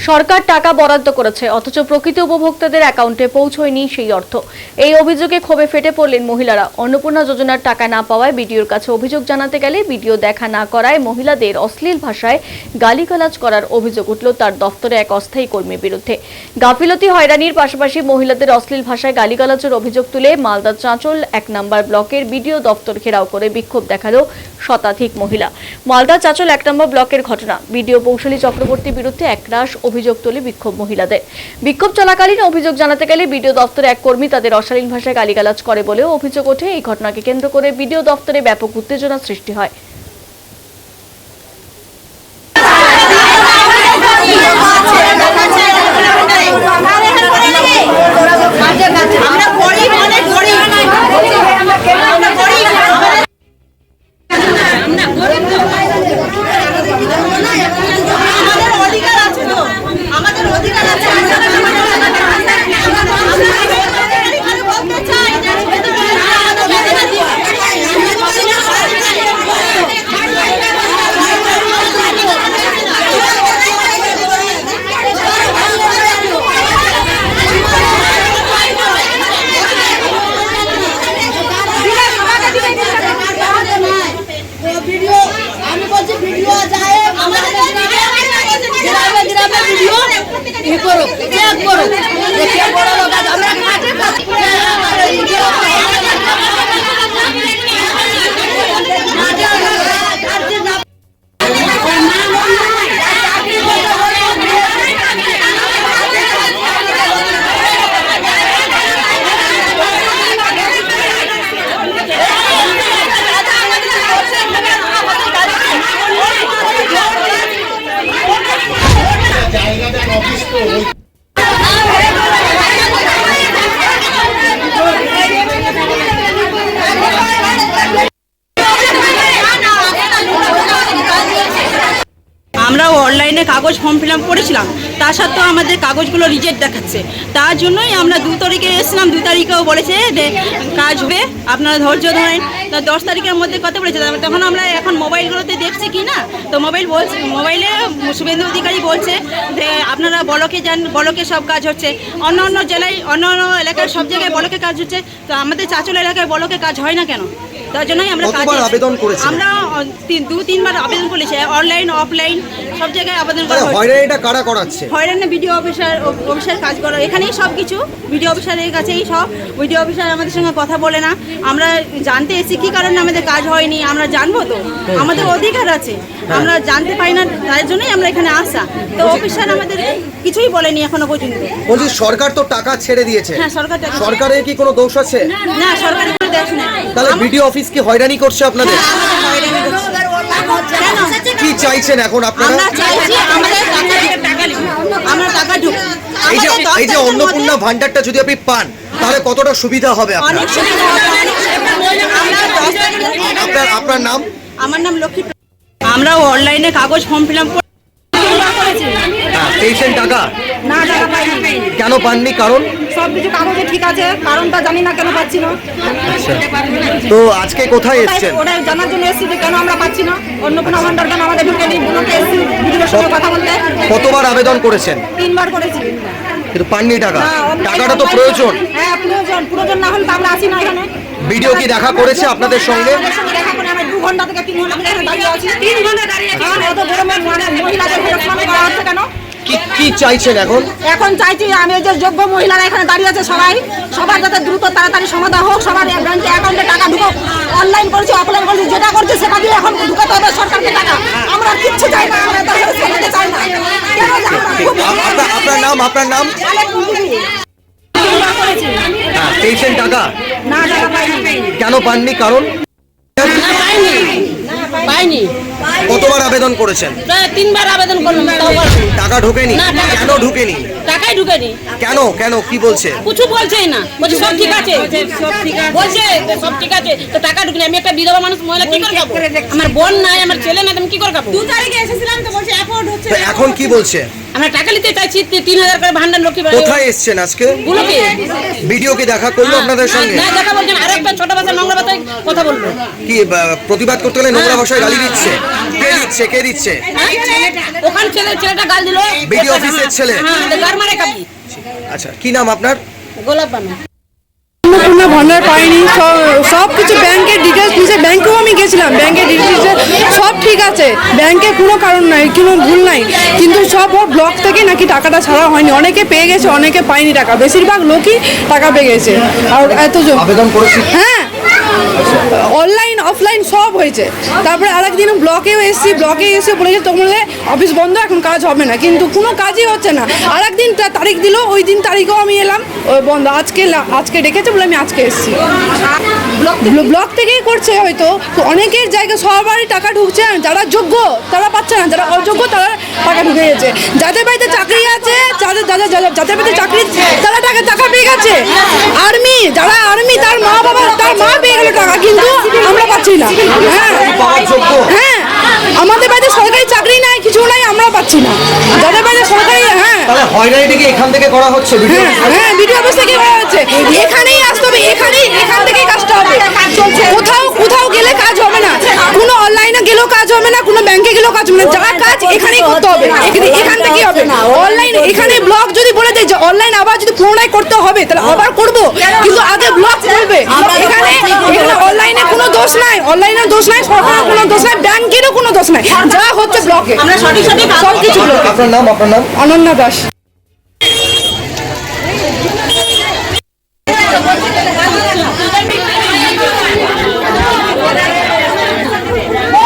সরকার টাকা বরাদ্দ করেছে অথচ প্রকৃত উপভোক্তাদের অ্যাকাউন্টে পৌঁছয়নি সেই অর্থ। এই অভিযোগে ক্ষোভে ফেটে পড়লেন মহিলারা। অন্নপূর্ণা যোজনার টাকা না পাওয়ায় বিডিওর কাছে অভিযোগ জানাতে গেলে বিডিও দেখা না করায় মহিলাদের অশ্লীল ভাষায় গালিগালাজ করার অভিযোগ উঠল তার দফতরে এক অস্থায়ী কর্মীর বিরুদ্ধে। গাফিলতি হয়রানির পাশাপাশি মহিলাদের অশ্লীল ভাষায় গালিগালাজের অভিযোগ তুলে মালদা চাঁচল 1 নম্বর ব্লকের বিডিও দফতর ঘেরাও করে বিক্ষোভ দেখালো শতাধিক মহিলা। মালদা চাঁচল 1 নম্বর ব্লকের ঘটনা। বিডিও পৌশালী চক্রবর্তীর বিরুদ্ধে একরাশ অভিযোগ তোলে বিক্ষোভ মহিলাদের। বিক্ষোভ চলাকালীন অভিযোগ জানাতে গেলে বিডিও দফতরে এক কর্মী তাদের অশালীন ভাষায় গালিগালাজ করে বলেও অভিযোগ ওঠে। এই ঘটনাকে কেন্দ্র করে বিডিও দফতরে ব্যাপক উত্তেজনা সৃষ্টি হয়। আমরা অনলাইনে কাগজ ফর্ম ফিল আপ করেছিলাম, তা সত্ত্বেও আমাদের কাগজগুলো রিজেক্ট দেখাচ্ছে। তার জন্যই আমরা 2 তারিখে এসেছিলাম। 2 তারিখেও বলেছে যে কাজ হবে, আপনারা ধৈর্য ধরেন। তো 10 তারিখের মধ্যে কথা বলেছে। তখন আমরা এখন মোবাইলগুলোতে দেখছি কি না, তো মোবাইলে শুভেন্দু অধিকারী বলছে যে আপনারা বলকে যান, বলকে সব কাজ হচ্ছে। অন্য অন্য জেলায়, অন্য অন্য এলাকায় সব জায়গায় বলকে কাজ হচ্ছে, তো আমাদের চাঁচল এলাকায় বলকে কাজ হয় না কেন? তার জন্যই আমরা আবেদন করেছি। আমরা 2-3 বার আবেদন করেছি, অনলাইন অফলাইন সব জায়গায় আবেদন করা হয়েছে। হয়রানিটা কারা করাচ্ছে? হয়রানি বিডিও অফিসার কাজ করে, এখানেই সব কিছু বিডিও অফিসারের কাছেই সব। বিডিও অফিসার আমাদের সঙ্গে কথা বলে না। আমরা জানতে এসেছি কি কারণে আমাদের কাজ হয়নি, আমরা জানবো তো, আমাদের অধিকার আছে, আমরা জানতে পাই না, তার জন্যই আমরা এখানে আসা। তো অফিসার আমাদের কিছুই বলেনি এখনো পর্যন্ত। বলছি সরকার তো টাকা ছেড়ে দিয়েছে। হ্যাঁ, সরকারের কি কোনো দোষ আছে? না, সরকারের কোনো দোষ নেই। তাহলে বিডিও অফিস কি হয়রানি করছে আপনাদের? কি চাইছেন এখন আপনারা? আমরা চাইছি আমাদের টাকা ঢুক। এই যে অন্নপূর্ণা ভান্ডারটা যদি আপনি পান তাহলে কতটা সুবিধা হবে আপনার? অনেক সুবিধা হবে। আপনার নাম? আমার নাম লক্ষ্মী। আমরা অনলাইনে কাগজ ফর্ম ফিল আপ পেয়েছেন টাকা? না, টাকা পাইনি। কেন পাননি? কারণ সব কিছু কাগজে ঠিক আছে, কারণটা জানি না কেন পাচ্ছি না। তো আজকে কোথায় এসেছেন? ওটা জানার জন্য এসেছি যে কেন আমরা পাচ্ছি না। অন্নপূর্ণা ভান্ডার কেন আমাদের ঢুকে নেই, বুলোকে এসেছি বিডিওর সঙ্গে কথা বলতে। কতবার আবেদন করেছেন? 3 বার করেছি, কিন্তু পাননি টাকা। না, টাকাটা তো প্রয়োজন। হ্যাঁ, প্রয়োজন না হলে তো আমরা আসি না এখানে। ভিডিও কি দেখা করেছে আপনাদের সঙ্গে? আমাদের সঙ্গে দেখা করে আমরা 2 ঘন্টা থেকে 3 ঘন্টা ধরে দাঁড়িয়ে আছি। 3 ঘন্টা দাঁড়িয়ে আছি। অত গরমে মহিলাদের হেরফের করা হচ্ছে কেন? কি চাইছেন এখন? এখন চাইছি আমি যে যোগ্য মহিলারা এখানে দাঁড়িয়ে আছে সবার যাতে দ্রুত তাড়াতাড়ি সমাধান হোক, সবার ব্যাংকে অ্যাকাউন্টে টাকা ঢুকুক। অনলাইন করেছি, অফলাইন করেছি, যেটা করছে সেটা দিয়ে এখন ঢুকাতে হবে সরকারকে টাকা। আমরা কিচ্ছু চাই না, আমরা তাহলে শোনাতে চাই না। আপনার নাম? পেয়েছেন টাকা? না, টাকা পাইনি। কেন পাননি? কারণ পাইনি। কতবার আবেদন করেছেন? 3 বার আবেদন করলাম, টাকা ঢোকেনি। কেন ঢোকেনি? টাকাই ঢুকেনি। কেন কি বলছে? কিছু বলছেই না, বলছে সব ঠিক আছে, বলছে সব ঠিক আছে, তো টাকা ঢুকেনি। আমি একটা বিধবা মানুষ, মহিলা, কি করে খাবো? আমার বোন নাই, আমার ছেলে নাই, আমি কি করে খাবো? 2 তারিখে এসেছিলাম তো বলছে অ্যাপোর্ট হচ্ছে। এখন কি বলছে? আমরা টাকা নিতে চাইছি 3000 করে ভান্ডার লক্ষ্মী কোথায় এসছেন আজকে? গুলোকে ভিডিও কি দেখা করলো আপনাদের সঙ্গে? না দেখা বলছেন, আরেকটা ছোট ভাষা নোংরা ভাষায় কথা বলবো। কি প্রতিবাদ করতে গেলে নোংরা ভাষায় গালি দিচ্ছে? কে দিচ্ছে? ওখানে ছেলেটা গাল দিল, বিডিও অফিসের ছেলে। হ্যাঁ, গার মারে কাবি। আচ্ছা, কি নাম আপনার? গোলাপ বানু। অন্নপূর্ণা ভান্ডার পাইনি, সব কিছু ব্যাংকের ডিটেলস নিয়েছে, ব্যাংকেও আমি গেছিলাম, ব্যাংকের ডিটেলস সব ঠিক আছে, ব্যাংকে কোনো কারণ নাই, কোনো ভুল নাই, কিন্তু সব ওর ব্লক থেকে নাকি টাকাটা ছাড়া হয়নি, অনেকে পেয়ে গেছে, অনেকে পায়নি টাকা, বেশিরভাগ লোকই টাকা পেয়ে গেছে। আর এতজন আবেদন করেছি। হ্যাঁ, অনলাইন অফলাইন সব হয়েছে। তারপরে আরেকদিন ব্লকে এসে বলেছে তোমাদের অফিস বন্ধ, এখন কাজ হবে না, কিন্তু কোনো কাজই হচ্ছে না। আরেকদিন তারিখ দিল, ওই দিন তারিখেও আমি এলাম, ওই বন্ধ। আজকে ডেকেছে বলে আমি আজকে এসেছি। ব্লক থেকেই করছে হয়তো, তো অনেকের জায়গায় সবারই টাকা ঢুকছে, যারা যোগ্য তারা পাচ্ছে না, যারা অযোগ্য তারা টাকা ঢুকে গেছে। যাদের বাড়িতে চাকরি আছে, যাদের বাড়িতে চাকরি তারা টাকা পেয়ে গেছে। যারা আর্মি তার মা পেয়ে গেল টাকা, কিন্তু আমরা পাচ্ছি না। হ্যাঁ, আমাদের বাড়িতে সরকারি চাকরি নাই, কিছু নাই, আমরা পাচ্ছি না। যাদের বাড়িতে সরকারি, হ্যাঁ তাহলে হয়রানিটা কি এখান থেকে করা হচ্ছে? হ্যাঁ, বিডিও অফিস থেকে করা হচ্ছে, এখানেই আসতে হবে, এখান থেকেই কাজটা হবে। কোথাও গেলে কাজ হবে না, কোনো অনলাইনে গেলেও কাজ হবে না, কোনো ব্যাংকে গেলেও কাজ হবে না, যা কাজ এখানেই করতে হবে, এখান থেকেই হবে। অনলাইন এখানে ব্লক যদি বলে দেয় যে অনলাইন আবার যদি পুনরায় করতে হবে, তাহলে আবার করবো, কিন্তু আগে ব্লক করবে। এখানে অনলাইনে কোনো দোষ নাই, অনলাইনের দোষ নাই, সরকারের কোনো দোষ নাই, ব্যাংকেরও কোনো দোষ নাই, যা হচ্ছে ব্লকে, আমরা সঠিক সব কিছু ব্লকে। আপনার নাম? অনন্যা দাস।